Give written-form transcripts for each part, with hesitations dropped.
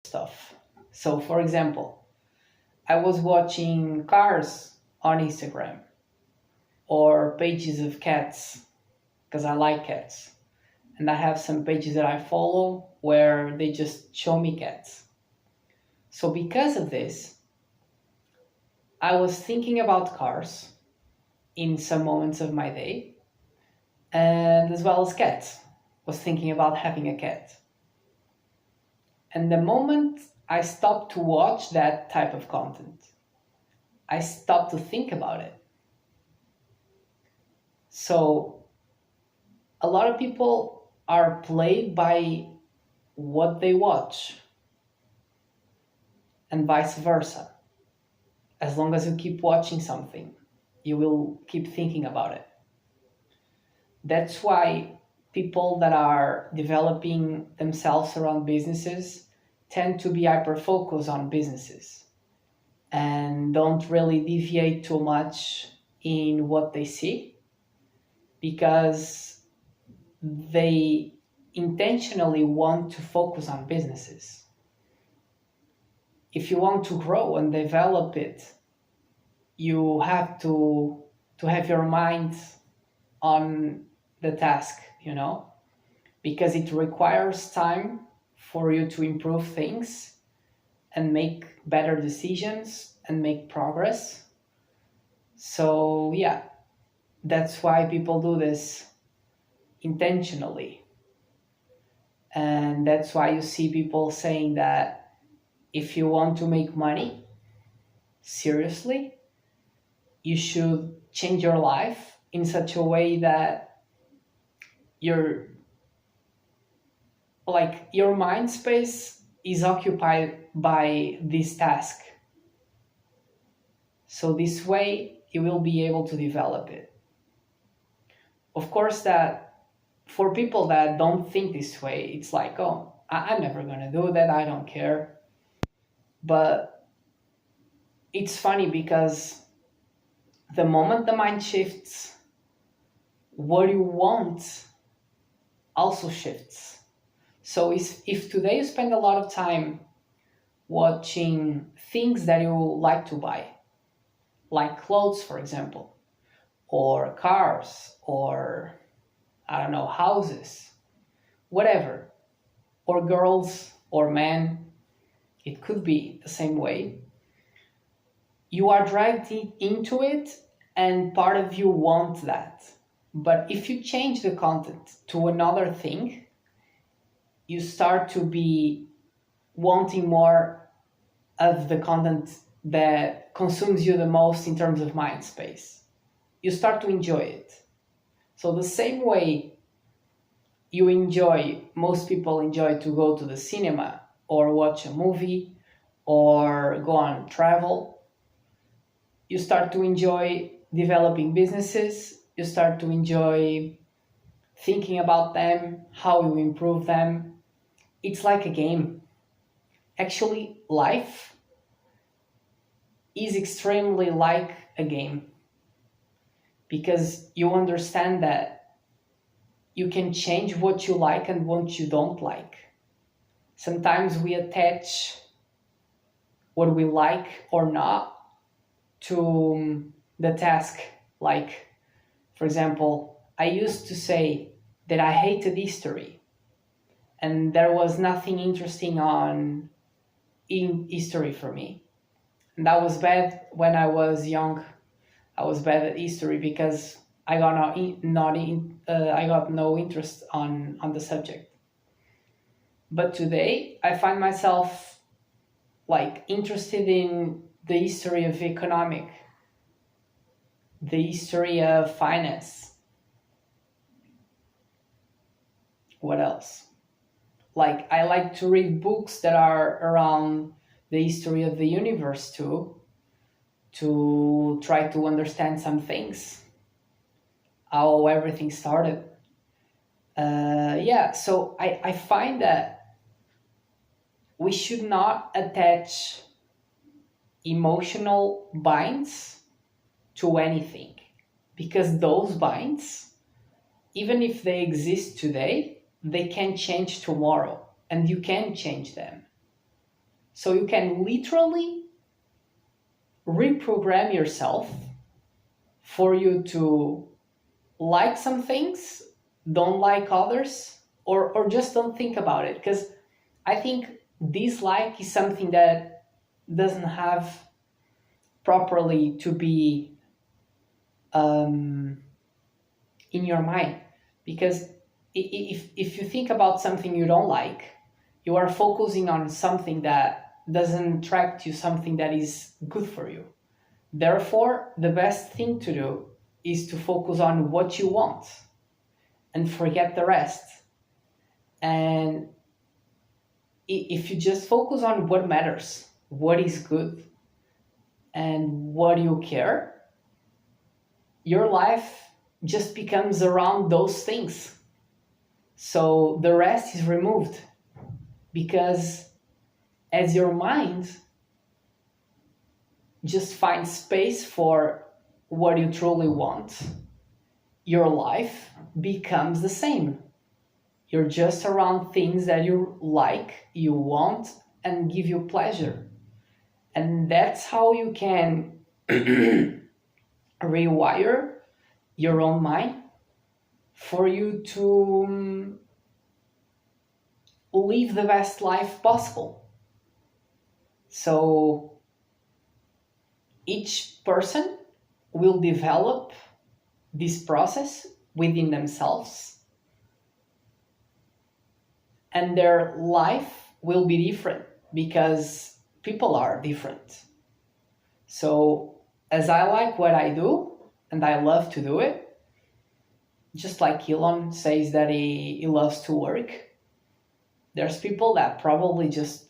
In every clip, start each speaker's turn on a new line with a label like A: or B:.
A: stuff. So, for example, I was watching cars on Instagram or pages of cats because I like cats. And I have some pages that I follow where they just show me cats. So, because of this, I was thinking about cars in some moments of my day, and as well as cats. Was thinking about having a cat. And the moment I stopped to watch that type of content, I stopped to think about it. So a lot of people are played by what they watch and vice versa. As long as you keep watching something, you will keep thinking about it. That's why people that are developing themselves around businesses tend to be hyper focused on businesses and don't really deviate too much in what they see because they intentionally want to focus on businesses. If you want to grow and develop it, you have to have your mind on the task, because it requires time for you to improve things and make better decisions and make progress. So, yeah, that's why people do this intentionally. And that's why you see people saying that if you want to make money, seriously, you should change your life in such a way that your your mind space is occupied by this task. So this way you will be able to develop it. Of course, that for people that don't think this way, it's like, oh, I'm never gonna do that, I don't care. But it's funny because the moment the mind shifts, what you want also shifts. So if today you spend a lot of time watching things that you like to buy, like clothes, for example, or cars, or I don't know, houses, whatever, or girls or men, it could be the same way. You are dragged into it, and part of you wants that. But if you change the content to another thing, you start to be wanting more of the content that consumes you the most in terms of mind space. You start to enjoy it. So the same way most people enjoy to go to the cinema or watch a movie or go on travel, you start to enjoy developing businesses, you start to enjoy thinking about them, how you improve them. It's like a game. Actually, life is extremely like a game because you understand that you can change what you like and what you don't like. Sometimes we attach what we like or not to the task. Like, for example, I used to say that I hated history and there was nothing interesting in history for me. And that was bad when I was young. I was bad at history because I got I got no interest on the subject. But today I find myself like interested in the history of the history of finance. What else? Like I like to read books that are around the history of the universe too, to try to understand some things, how everything started. Yeah, so I find that we should not attach emotional binds to anything because those binds, even if they exist today, they can change tomorrow and you can change them. So you can literally reprogram yourself for you to like some things, don't like others, or just don't think about it. Because I think dislike is something that doesn't have properly to be in your mind. Because if you think about something you don't like, you are focusing on something that doesn't attract you, something that is good for you. Therefore, the best thing to do is to focus on what you want and forget the rest. And if you just focus on what matters, what is good, and what you care, your life just becomes around those things. So the rest is removed, because as your mind just finds space for what you truly want, your life becomes the same. You're just around things that you like, you want, and give you pleasure. And that's how you can rewire your own mind for you to live the best life possible. So each person will develop this process within themselves, and their life will be different because people are different. So as I like what I do and I love to do it, just like Elon says that he loves to work, there's people that probably just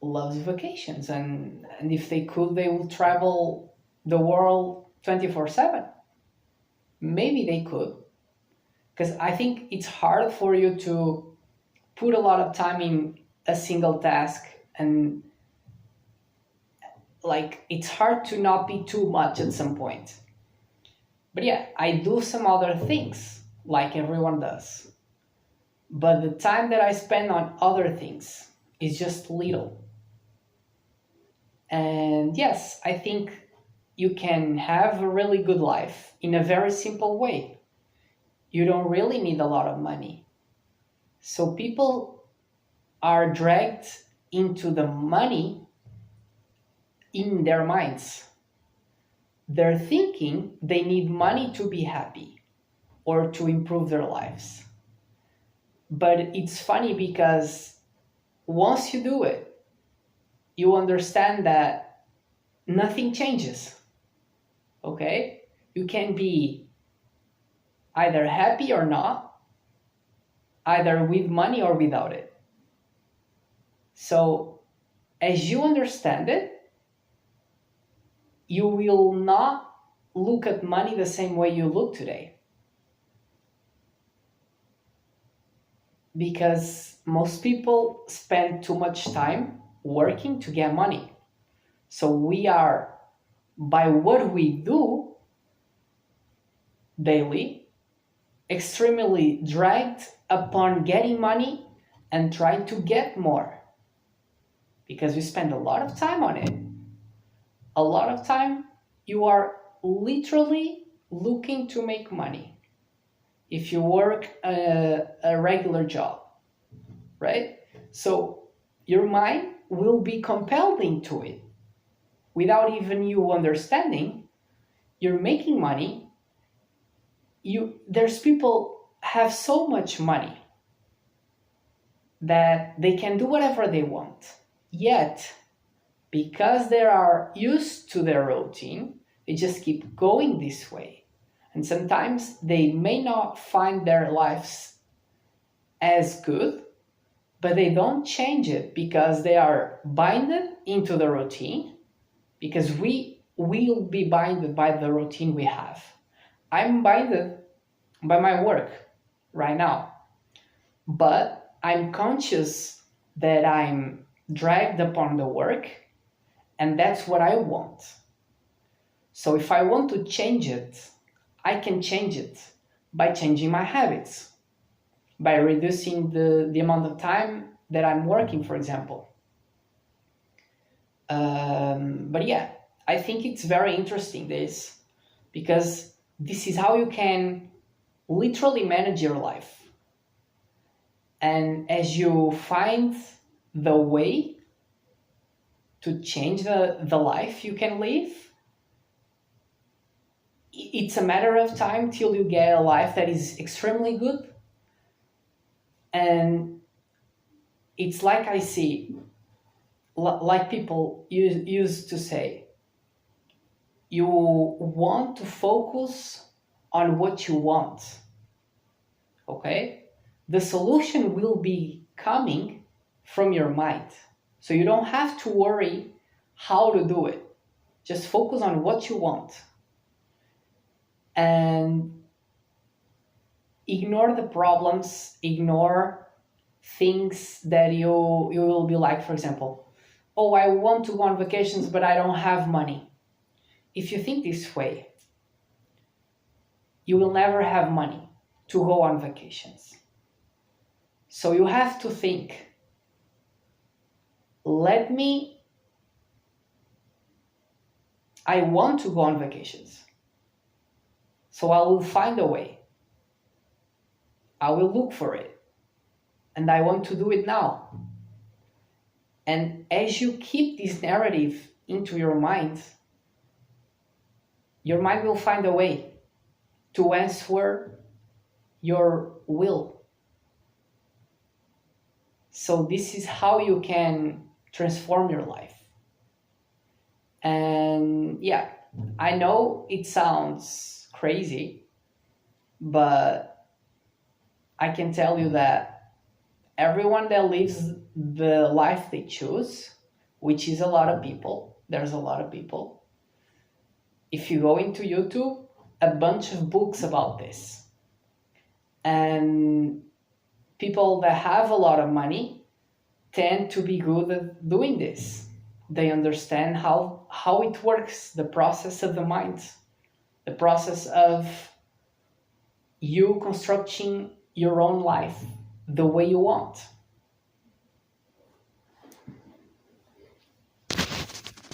A: loves vacations, and if they could, they will travel the world 24/7. Maybe they could, because I think it's hard for you to put a lot of time in a single task, and like it's hard to not be too much at some point. But yeah, I do some other things like everyone does, but the time that I spend on other things is just little. And yes, I think you can have a really good life in a very simple way. You don't really need a lot of money. So people are dragged into the money in their minds. They're thinking they need money to be happy or to improve their lives. But it's funny because once you do it, you understand that nothing changes. Okay? You can be either happy or not, either with money or without it. So as you understand it, you will not look at money the same way you look today. Because most people spend too much time working to get money. So we are, by what we do daily, extremely dragged upon getting money and trying to get more. Because we spend a lot of time on it. A lot of time you are literally looking to make money. If you work a regular job, right? So your mind will be compelled into it. Without even you understanding, you're making money. There's people have so much money that they can do whatever they want. Yet, because they are used to their routine, they just keep going this way. And sometimes they may not find their lives as good, but they don't change it because they are binded into the routine, because we will be binded by the routine we have. I'm binded by my work right now, but I'm conscious that I'm dragged upon the work, and that's what I want. So if I want to change it, I can change it by changing my habits, by reducing the amount of time that I'm working, for example. But yeah, I think it's very interesting this, because this is how you can literally manage your life. And as you find the way to change the life you can live, it's a matter of time till you get a life that is extremely good. And it's like I see, like people used to say, you want to focus on what you want, okay? The solution will be coming from your mind. So you don't have to worry how to do it. Just focus on what you want. And ignore the problems, ignore things that you will be like, for example, oh, I want to go on vacations, but I don't have money. If you think this way, you will never have money to go on vacations. So you have to think, I want to go on vacations. So I will find a way. I will look for it. And I want to do it now. And as you keep this narrative into your mind will find a way to answer your will. So this is how you can transform your life. And yeah, I know it sounds crazy, but I can tell you that everyone that lives the life they choose, which is a lot of people, there's a lot of people. If you go into YouTube, a bunch of books about this. And people that have a lot of money tend to be good at doing this. They understand how it works, the process of the mind, the process of you constructing your own life the way you want.